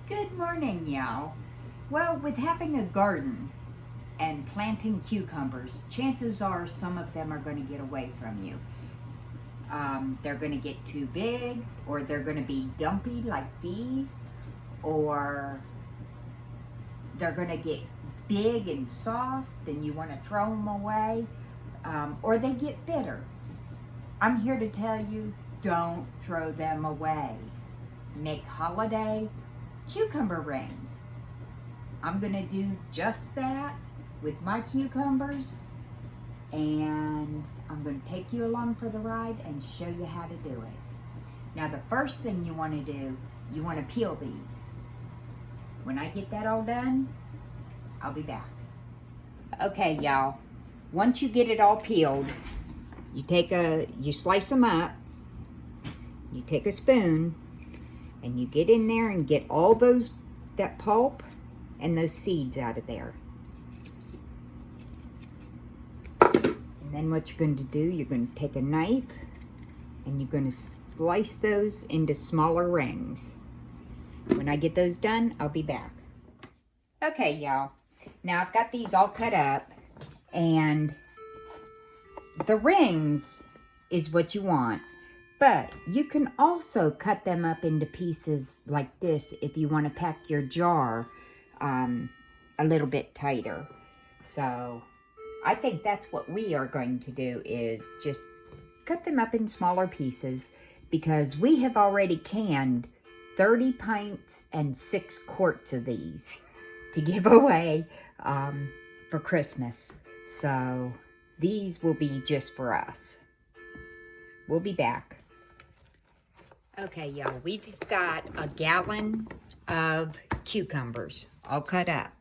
Good morning, y'all. Well, with having a garden and planting cucumbers, chances are some of them are going to get away from you. They're going to get too big, or they're going to be dumpy like these, or they're going to get big and soft and you want to throw them away, or they get bitter. I'm here to tell you, don't throw them away. Make holiday cucumber rings. I'm gonna do just that with my cucumbers, and I'm gonna take you along for the ride and show you how to do it. Now the first thing you want to do, you want to peel these. When I get that all done, I'll be back. Okay, y'all, once you get it all peeled, you slice them up, you take a spoon, and you get in there and get all that pulp and those seeds out of there. And then what you're going to do, you're going to take a knife and you're going to slice those into smaller rings. When I get those done, I'll be back. Okay, y'all. Now I've got these all cut up, and the rings is what you want. But you can also cut them up into pieces like this if you want to pack your jar a little bit tighter. So I think that's what we are going to do, is just cut them up in smaller pieces, because we have already canned 30 pints and 6 quarts of these to give away for Christmas. So these will be just for us. We'll be back. Okay, y'all, we've got a gallon of cucumbers all cut up.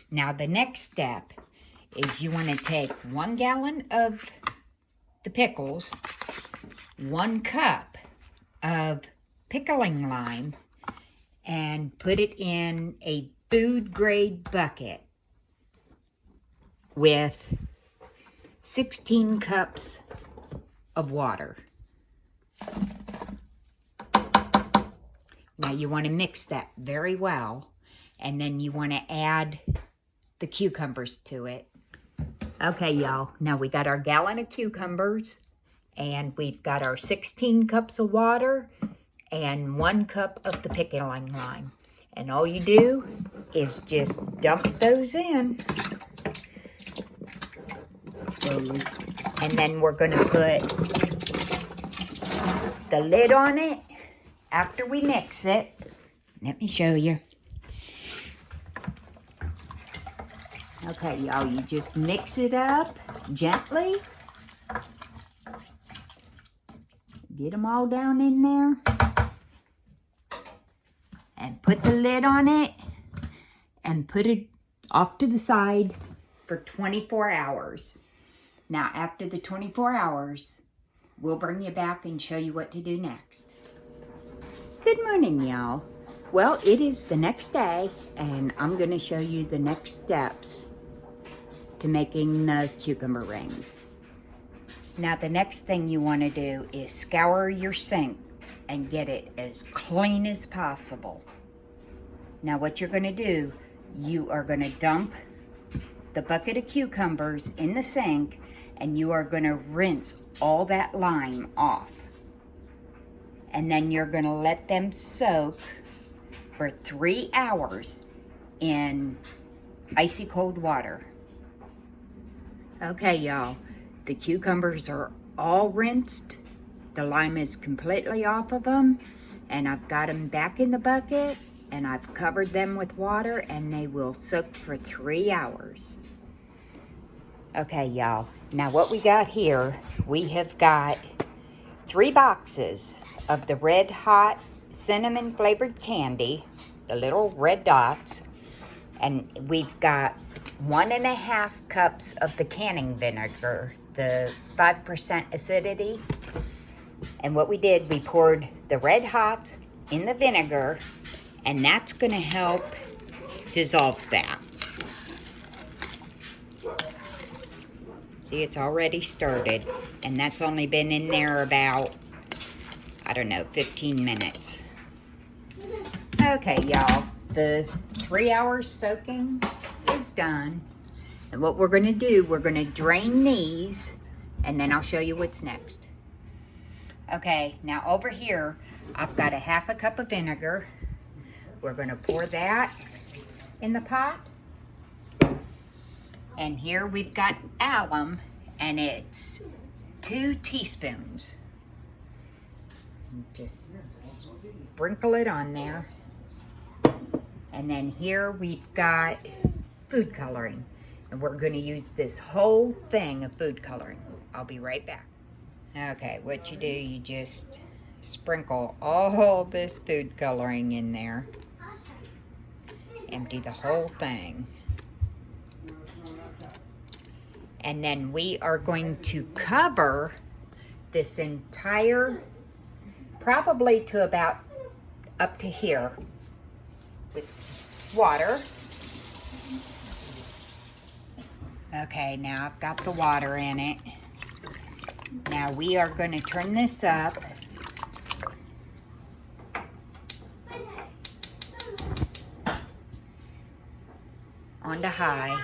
Now, the next step is you want to take 1 gallon of the pickles, 1 cup of pickling lime, and put it in a food-grade bucket with 16 cups of water. Now you want to mix that very well, and then you want to add the cucumbers to it. Okay, y'all, now we got our gallon of cucumbers, and we've got our 16 cups of water and 1 cup of the pickling lime. And all you do is just dump those in. And then we're going to put the lid on it after we mix it. Let me show you. Okay, y'all, you just mix it up gently. Get them all down in there. And put the lid on it and put it off to the side for 24 hours. Now, after the 24 hours, we'll bring you back and show you what to do next. Good morning, y'all. Well, it is the next day, and I'm going to show you the next steps to making the cucumber rings. Now, the next thing you want to do is scour your sink and get it as clean as possible. Now, what you're going to do, you are going to dump the bucket of cucumbers in the sink, and you are going to rinse all that lime off. And then you're going to let them soak for 3 hours in icy cold water. Okay, y'all, the cucumbers are all rinsed. The lime is completely off of them, and I've got them back in the bucket, and I've covered them with water, and they will soak for 3 hours. Okay, y'all, now what we got here, we have got 3 boxes of the Red Hot cinnamon flavored candy, the little red dots, and we've got 1.5 cups of the canning vinegar, the 5% acidity. And what we did, we poured the Red Hots in the vinegar, and that's going to help dissolve that. See, it's already started, and that's only been in there about, I don't know, 15 minutes. Okay, y'all. the 3 hours soaking is done. And what we're gonna do, we're gonna drain these, and then I'll show you what's next. Okay, now over here, I've got a 1/2 cup of vinegar. We're gonna pour that in the pot. And here we've got alum, and it's 2 teaspoons. Just sprinkle it on there. And then here we've got food coloring. And we're gonna use this whole thing of food coloring. I'll be right back. Okay, what you do, you just sprinkle all this food coloring in there. Empty the whole thing. And then we are going to cover this entire, probably to about up to here, with water. Okay, now I've got the water in it. Now we are going to turn this up. On to high.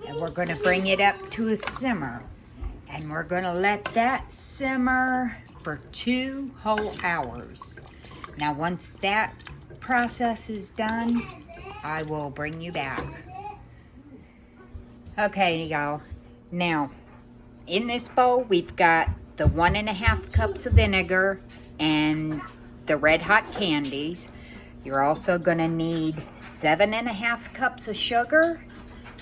And we're going to bring it up to a simmer. And we're going to let that simmer for 2 whole hours. Now once that process is done, I will bring you back. Okay, y'all. Now, in this bowl, we've got the 1.5 cups of vinegar and the red hot candies. You're also gonna need 7.5 cups of sugar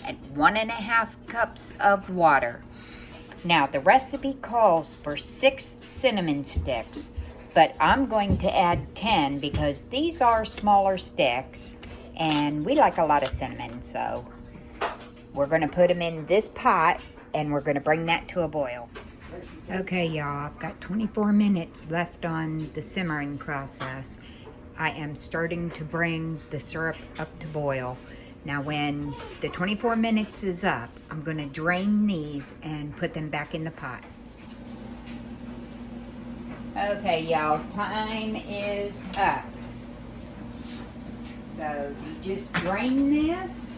and 1.5 cups of water. Now, the recipe calls for 6 cinnamon sticks, but I'm going to add 10 because these are smaller sticks and we like a lot of cinnamon, so we're gonna put them in this pot and we're gonna bring that to a boil. Okay, y'all, I've got 24 minutes left on the simmering process. I am starting to bring the syrup up to boil. Now when the 24 minutes is up, I'm gonna drain these and put them back in the pot. Okay, y'all, time is up. So you just drain this.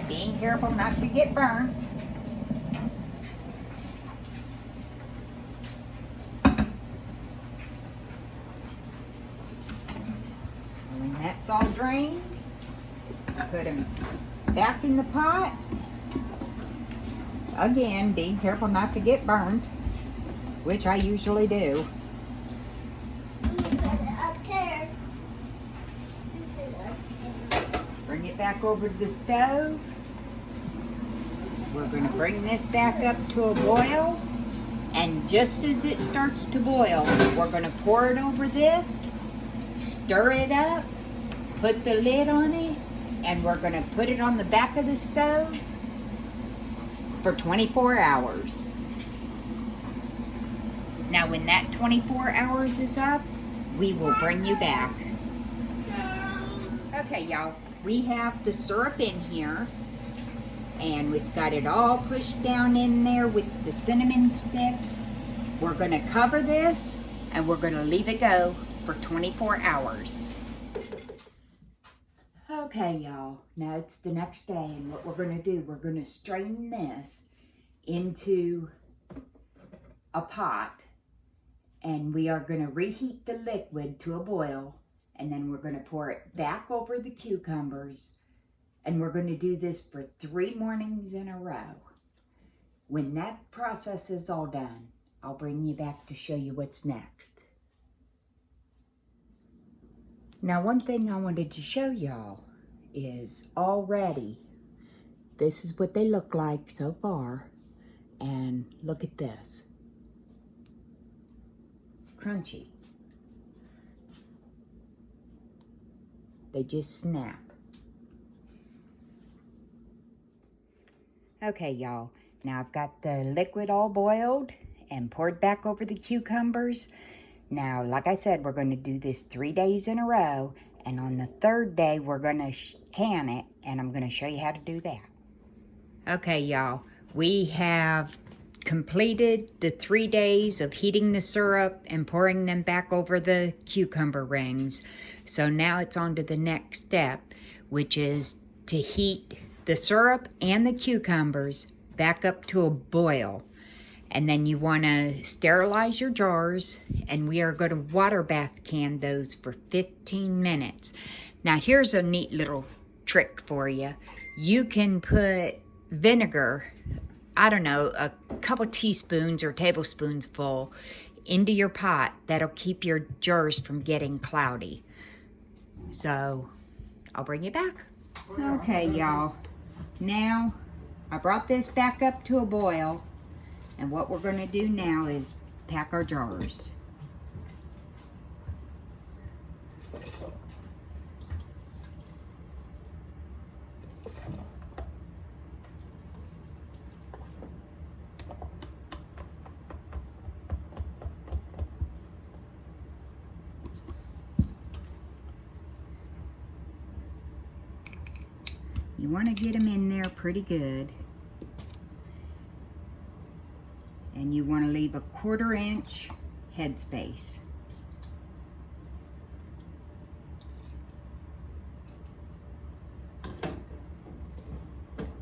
Being careful not to get burnt. When that's all drained, put them back in the pot. Again, being careful not to get burnt, which I usually do. Bring it back over to the stove. We're going to bring this back up to a boil, and just as it starts to boil, we're going to pour it over this, stir it up, put the lid on it, and we're going to put it on the back of the stove for 24 hours. Now when that 24 hours is up, we will bring you back. Okay, y'all, we have the syrup in here. And we've got it all pushed down in there with the cinnamon sticks. We're gonna cover this and we're gonna leave it go for 24 hours. Okay, y'all, now it's the next day, and what we're gonna do, we're gonna strain this into a pot, and we are gonna reheat the liquid to a boil, and then we're gonna pour it back over the cucumbers. And we're going to do this for 3 mornings in a row. When that process is all done, I'll bring you back to show you what's next. Now, one thing I wanted to show y'all is already, this is what they look like so far. And look at this. Crunchy. They just snap. Okay, y'all, now I've got the liquid all boiled and poured back over the cucumbers. Now, like I said, we're going to do this 3 days in a row, and on the 3rd day, we're going to can it, and I'm going to show you how to do that. Okay, y'all, we have completed the 3 days of heating the syrup and pouring them back over the cucumber rings. So now it's on to the next step, which is to heat the syrup and the cucumbers back up to a boil. And then you want to sterilize your jars, and we are going to water bath can those for 15 minutes. Now here's a neat little trick for you. You can put vinegar, I don't know, a couple teaspoons or tablespoons full into your pot. That'll keep your jars from getting cloudy. So I'll bring you back. Okay, y'all. Now I brought this back up to a boil. And what we're going to do now is pack our jars. You want to get them in there pretty good. And you want to leave a 1/4 inch headspace.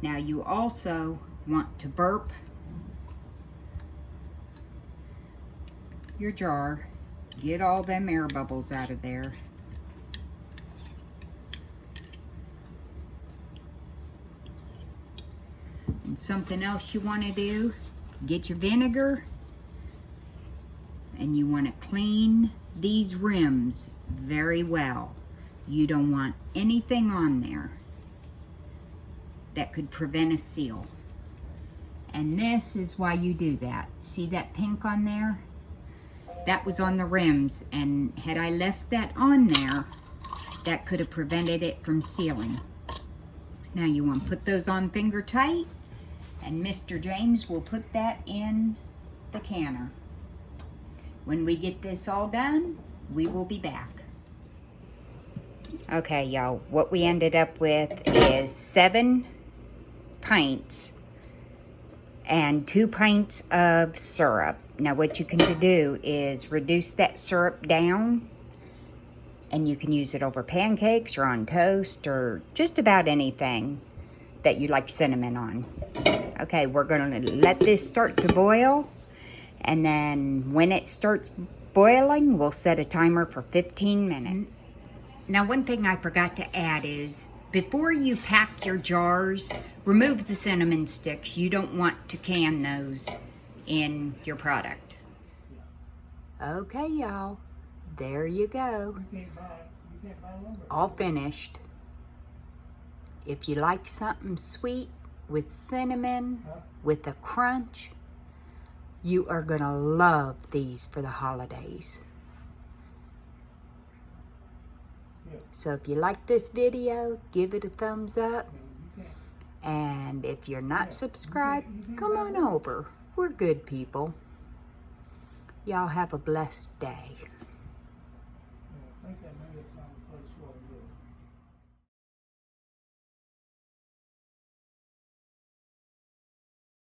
Now you also want to burp your jar, get all them air bubbles out of there. And something else you want to do, get your vinegar, and you want to clean these rims very well. You don't want anything on there that could prevent a seal. And this is why you do that. See that pink on there? That was on the rims, and had I left that on there, that could have prevented it from sealing. Now you want to put those on finger tight, and Mr. James will put that in the canner. When we get this all done, we will be back. Okay, y'all, what we ended up with is 7 pints and 2 pints of syrup. Now what you can do is reduce that syrup down, and you can use it over pancakes or on toast or just about anything that you like cinnamon on. Okay, we're going to let this start to boil, and then when it starts boiling, we'll set a timer for 15 minutes. Now, one thing I forgot to add is, before you pack your jars, remove the cinnamon sticks. You don't want to can those in your product. Okay, y'all, there you go. All finished. If you like something sweet with cinnamon, with a crunch, you are gonna love these for the holidays. So if you like this video, give it a thumbs up. And if you're not subscribed, come on over. We're good people. Y'all have a blessed day.